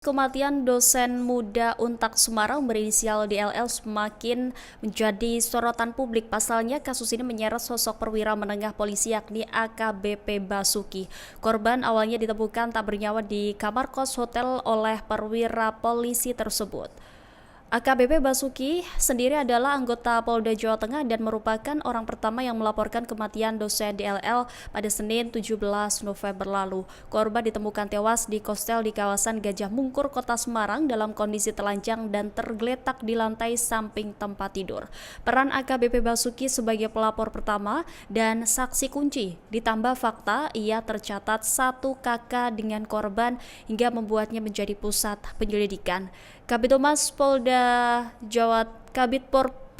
Kematian dosen muda Untak Semarang berinisial DLL semakin menjadi sorotan publik. Pasalnya, kasus ini menyeret sosok perwira menengah polisi yakni AKBP Basuki. Korban awalnya ditemukan tak bernyawa di kamar kos hotel oleh perwira polisi tersebut. AKBP Basuki sendiri adalah anggota Polda Jawa Tengah dan merupakan orang pertama yang melaporkan kematian dosen DLL pada Senin 17 November lalu. Korban ditemukan tewas di kostel di kawasan Gajah Mungkur, Kota Semarang dalam kondisi telanjang dan tergeletak di lantai samping tempat tidur. Peran AKBP Basuki sebagai pelapor pertama dan saksi kunci, ditambah fakta ia tercatat satu kakak dengan korban hingga membuatnya menjadi pusat penyelidikan. Kabitumas Polda Kabit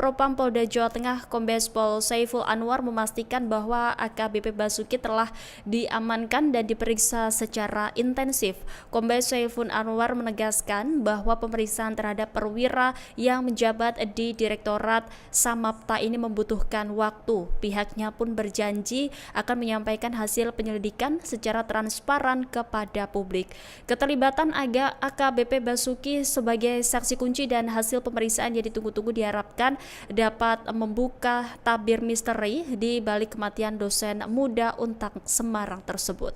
Propam Polda Jawa Tengah Kombes Pol Saiful Anwar memastikan bahwa AKBP Basuki telah diamankan dan diperiksa secara intensif. Kombes Saiful Anwar menegaskan bahwa pemeriksaan terhadap perwira yang menjabat di Direktorat Samapta ini membutuhkan waktu. Pihaknya pun berjanji akan menyampaikan hasil penyelidikan secara transparan kepada publik. Keterlibatan AKBP Basuki sebagai saksi kunci dan hasil pemeriksaan yang ditunggu-tunggu diharapkan dapat membuka tabir misteri di balik kematian dosen muda Untak Semarang tersebut.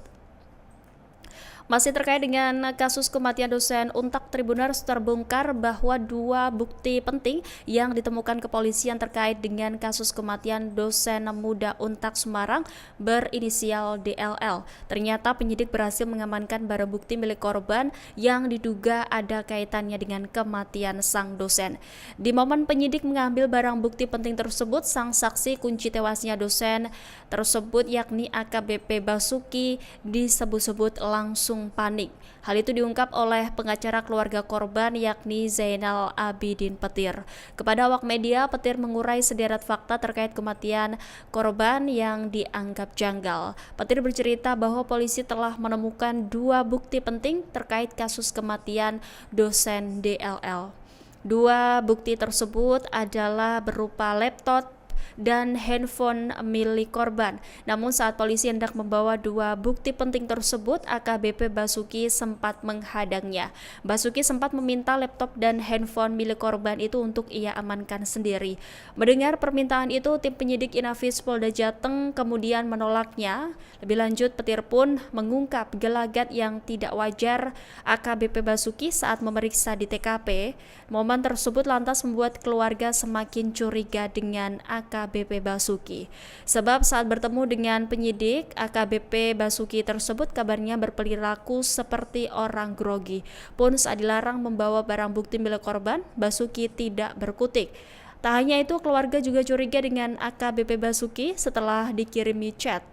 Masih terkait dengan kasus kematian dosen Untak, Tribuners terbongkar bahwa dua bukti penting yang ditemukan kepolisian terkait dengan kasus kematian dosen muda Untak Semarang berinisial DLL. Ternyata penyidik berhasil mengamankan barang bukti milik korban yang diduga ada kaitannya dengan kematian sang dosen. Di momen penyidik mengambil barang bukti penting tersebut, sang saksi kunci tewasnya dosen tersebut yakni AKBP Basuki disebut-sebut langsung panik. Hal itu diungkap oleh pengacara keluarga korban yakni Zainal Abidin Petir. Kepada awak media, Petir mengurai sederet fakta terkait kematian korban yang dianggap janggal. Petir bercerita bahwa polisi telah menemukan dua bukti penting terkait kasus kematian dosen DLL. Dua bukti tersebut adalah berupa laptop dan handphone milik korban. Namun saat polisi hendak membawa dua bukti penting tersebut, AKBP Basuki sempat menghadangnya. Basuki sempat meminta laptop dan handphone milik korban itu untuk ia amankan sendiri. Mendengar permintaan itu, tim penyidik Inafis Polda Jateng kemudian menolaknya. Lebih lanjut, Petir pun mengungkap gelagat yang tidak wajar AKBP Basuki saat memeriksa di TKP. Momen tersebut lantas membuat keluarga semakin curiga dengan AKBP Basuki. Sebab saat bertemu dengan penyidik, AKBP Basuki tersebut kabarnya berperilaku seperti orang grogi. Pun saat dilarang membawa barang bukti milik korban, Basuki tidak berkutik. Tak hanya itu, keluarga juga curiga dengan AKBP Basuki setelah dikirimi chat,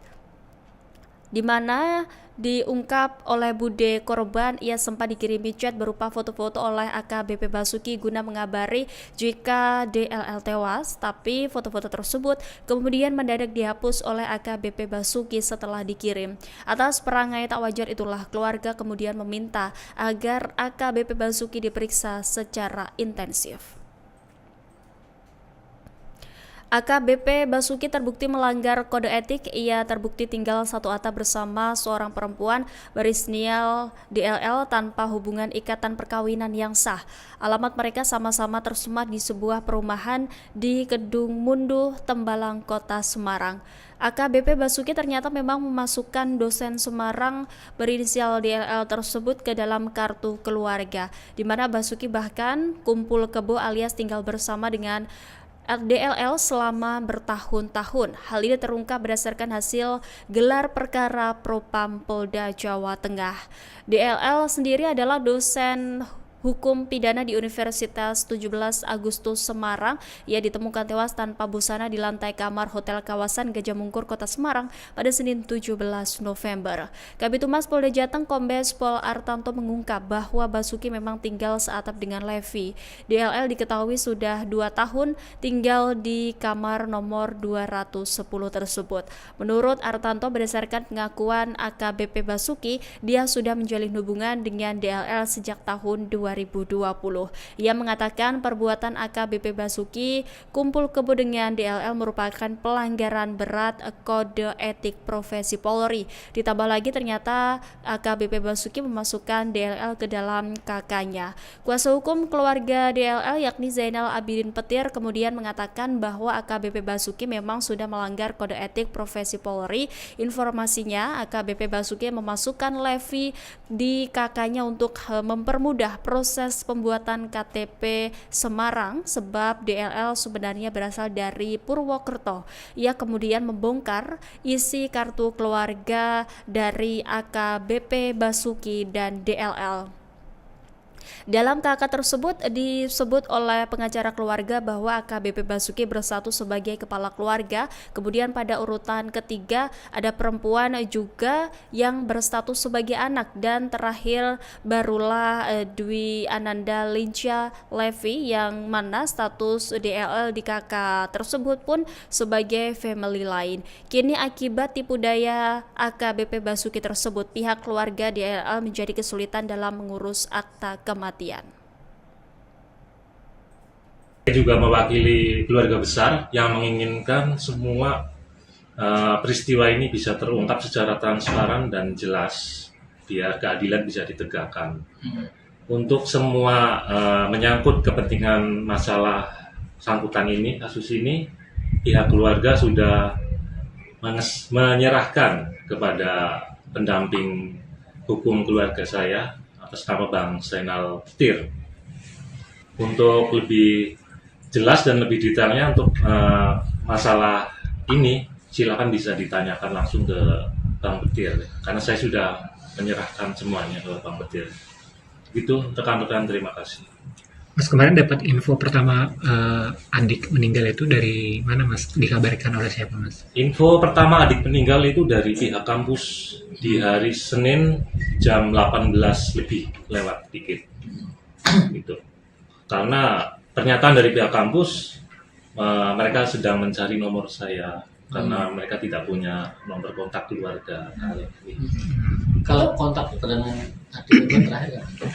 di mana diungkap oleh bude korban ia sempat dikirimi chat berupa foto-foto oleh AKBP Basuki guna mengabari jika DLL tewas, tapi foto-foto tersebut kemudian mendadak dihapus oleh AKBP Basuki setelah dikirim. Atas perangai tak wajar itulah keluarga kemudian meminta agar AKBP Basuki diperiksa secara intensif. AKBP Basuki terbukti melanggar kode etik. Ia terbukti tinggal satu atap bersama seorang perempuan berinisial DLL tanpa hubungan ikatan perkawinan yang sah. Alamat mereka sama-sama tersemat di sebuah perumahan di Kedung Munduh, Tembalang, Kota Semarang. AKBP Basuki ternyata memang memasukkan dosen Semarang berinisial DLL tersebut ke dalam kartu keluarga, di mana Basuki bahkan kumpul kebo alias tinggal bersama dengan DLL selama bertahun-tahun. Hal ini terungkap berdasarkan hasil gelar perkara Propam Polda Jawa Tengah. DLL sendiri adalah dosen Hukum Pidana di Universitas 17 Agustus Semarang. Ia ditemukan tewas tanpa busana di lantai kamar hotel kawasan Gajah Mungkur, Kota Semarang pada Senin 17 November. Kabitumas Polda Jateng Kombes Pol Artanto mengungkap bahwa Basuki memang tinggal seatap dengan Levi. DLL diketahui sudah 2 tahun tinggal di kamar nomor 210 tersebut. Menurut Artanto, berdasarkan pengakuan AKBP Basuki, dia sudah menjalin hubungan dengan DLL sejak tahun 2000. 2020. Ia mengatakan perbuatan AKBP Basuki kumpul kebo dengan DLL merupakan pelanggaran berat kode etik profesi Polri. Ditambah lagi ternyata AKBP Basuki memasukkan DLL ke dalam KK-nya. Kuasa hukum keluarga DLL yakni Zainal Abidin Petir kemudian mengatakan bahwa AKBP Basuki memang sudah melanggar kode etik profesi Polri. Informasinya AKBP Basuki memasukkan Levi di KK-nya untuk mempermudah proses pembuatan KTP Semarang sebab DLL sebenarnya berasal dari Purwokerto. Ia kemudian membongkar isi kartu keluarga dari AKBP Basuki dan DLL. Dalam KK tersebut disebut oleh pengacara keluarga bahwa AKBP Basuki bersatu sebagai kepala keluarga, kemudian pada urutan ketiga ada perempuan juga yang berstatus sebagai anak, dan terakhir barulah Dwi Ananda Lincia Levi yang mana status DLL di KK tersebut pun sebagai family lain. Kini akibat tipu daya AKBP Basuki tersebut, pihak keluarga DLL menjadi kesulitan dalam mengurus akta kematian. Saya juga mewakili keluarga besar yang menginginkan semua peristiwa ini bisa terungkap secara transparan dan jelas, biar keadilan bisa ditegakkan. Untuk semua menyangkut kepentingan masalah sangkutan ini, kasus ini, pihak keluarga sudah menyerahkan kepada pendamping hukum keluarga saya atas nama Bang Zainal Petir. Untuk lebih jelas dan lebih detailnya untuk masalah ini, silakan bisa ditanyakan langsung ke Bang Petir, karena saya sudah menyerahkan semuanya ke Bang Petir. Gitu, rekan-rekan, terima kasih. Mas, kemarin dapat info pertama adik meninggal itu dari mana, Mas? Dikabarkan oleh siapa, Mas? Info pertama adik meninggal itu dari pihak kampus di hari Senin jam 18 lebih lewat dikit. Gitu. Karena pernyataan dari pihak kampus, mereka sedang mencari nomor saya karena mereka tidak punya nomor kontak keluarga. Kalau kontak dengan adik itu terakhir kan?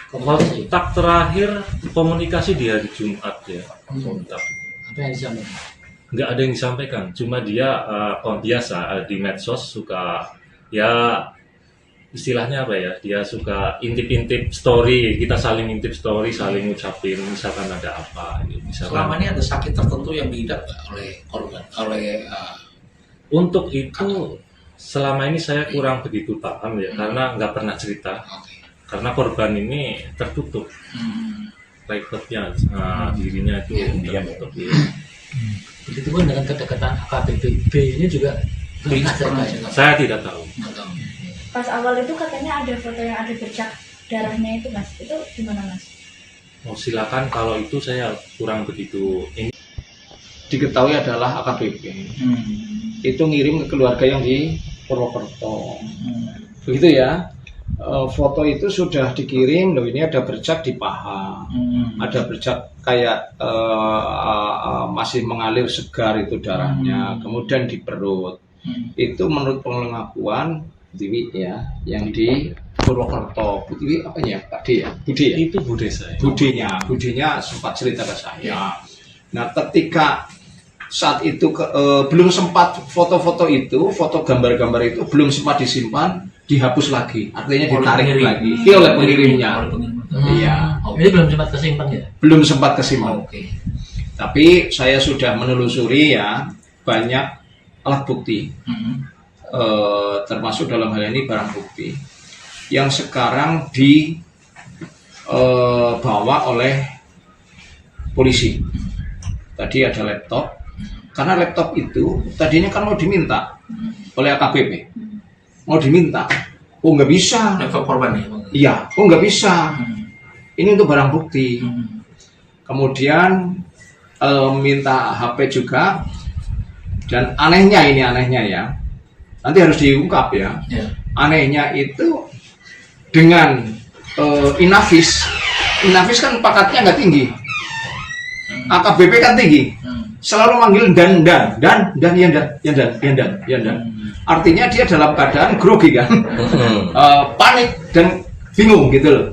Kontak terakhir komunikasi di hari Jumat ya. Kontak. Apa yang disampaikan? Nggak ada yang disampaikan, cuma dia biasa di medsos suka, ya istilahnya apa ya, dia suka intip-intip story, kita saling intip story, saling ngucapin misalkan ada apa gitu. Selama ini ada sakit tertentu yang diidap oleh korban, untuk itu selama ini saya kurang begitu paham ya, karena nggak pernah cerita. Karena korban ini tertutup, private-nya, dirinya itu tertutup. Begitu pun dengan kedekatan AKBP ini juga saya tidak tahu. Pas awal itu katanya ada foto yang ada bercak darahnya itu, Mas. Itu gimana, Mas? Oh, silakan, kalau itu saya kurang begitu. Ini diketahui adalah AKBP. Itu ngirim ke keluarga yang di Purwokerto. Begitu ya. Foto itu sudah dikirim, loh ini ada bercak di paha, ada bercak kayak masih mengalir segar itu darahnya, kemudian di perut. Itu menurut pengakuan Butiwi ya, yang di Purwokerto. Butiwi apa ya, Pak D ya? Budi ya? Itu Bude saya. Budinya sempat cerita ke saya. Nah, ketika saat itu belum sempat foto-foto itu, foto gambar-gambar itu belum sempat disimpan, dihapus lagi, artinya ditarik lagi oleh pengirimnya. Iya. Ini belum sempat kesimpan ya? Belum sempat kesimpan. Oke. Tapi saya sudah menelusuri ya, banyak alat bukti, termasuk dalam hal ini barang bukti yang sekarang dibawa oleh polisi. Tadi ada laptop, karena laptop itu tadinya kan mau diminta oleh AKBP. Mau diminta, oh nggak bisa. Laptop korban ya? Iya, oh nggak bisa. Ini untuk barang bukti. Kemudian minta HP juga. Dan anehnya ya, nanti harus diungkap ya. Anehnya itu dengan Inavis kan pakatnya nggak tinggi. AKBP kan tinggi. Selalu manggil dan. Artinya dia dalam keadaan grogi kan, panik dan bingung gitu loh.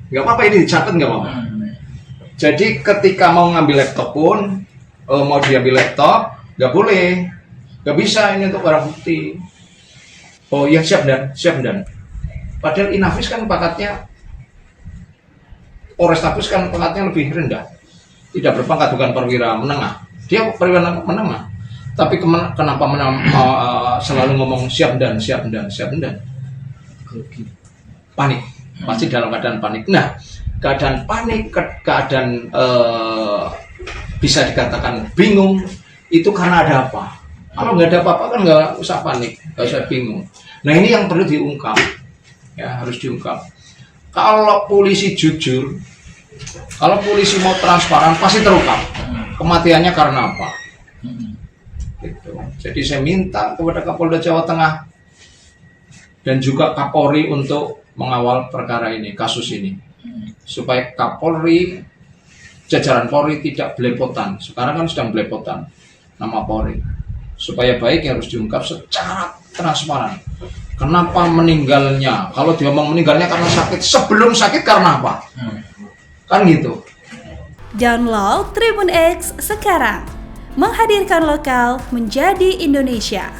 Nggak apa-apa, ini dicatat nggak apa-apa. Jadi ketika mau ngambil laptop pun, mau diambil laptop, nggak boleh, nggak bisa, ini untuk barang bukti. Oh iya, siap dan. Padahal Inavis kan pangkatnya, Polrestabes kan pangkatnya lebih rendah, tidak berpangkat, bukan perwira menengah. Dia perwira menengah. Tapi kenapa selalu ngomong siap dan. Panik, pasti dalam keadaan panik. Nah, keadaan panik, keadaan bisa dikatakan bingung, itu karena ada apa? Kalau nggak ada apa-apa kan nggak usah panik, nggak usah bingung. Nah, ini yang perlu diungkap, ya, harus diungkap. Kalau polisi jujur, kalau polisi mau transparan, pasti terungkap kematiannya karena apa. Gitu. Jadi saya minta kepada Kapolda Jawa Tengah dan juga Kapolri untuk mengawal perkara ini, kasus ini, supaya Kapolri, jajaran Polri tidak belepotan. Sekarang kan sedang belepotan nama Polri. Supaya baik harus diungkap secara transparan. Kenapa meninggalnya? Kalau dia ngomong meninggalnya karena sakit, sebelum sakit karena apa? Kan gitu. Download Tribun X sekarang. Menghadirkan lokal menjadi Indonesia.